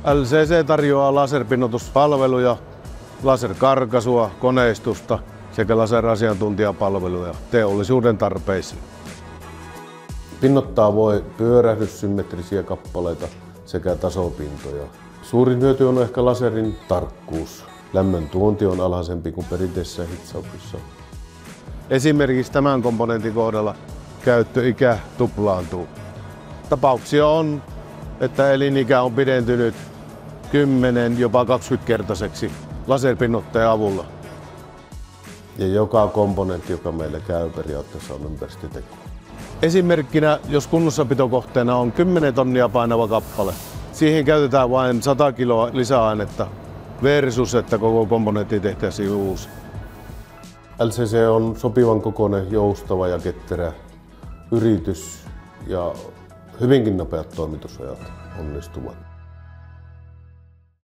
LCC tarjoaa laserpinnoituspalveluja, laserkarkaisua, koneistusta sekä laserasiantuntijapalveluja teollisuuden tarpeisiin. Pinnottaa voi pyörähdyssymmetrisiä kappaleita sekä tasopintoja. Suurin hyöty on ehkä laserin tarkkuus. Lämmön tuonti on alhaisempi kuin perinteisessä hitsauksessa. Esimerkiksi tämän komponentin kohdalla käyttöikä tuplaantuu. Tapauksia on, että elinikä on pidentynyt 10, jopa 20-kertaiseksi laserpinnotteen avulla. Ja joka komponentti, joka meillä käy, periaatteessa on ympäristöteko. Esimerkkinä, jos kunnossapitokohteena on 10 tonnia painava kappale, siihen käytetään vain 100 kiloa lisäainetta versus, että koko komponentti tehtäisiin uusi. LCC on sopivan kokoinen, joustava ja ketterä yritys ja hyvinkin nopeat toimitusajat onnistuvat.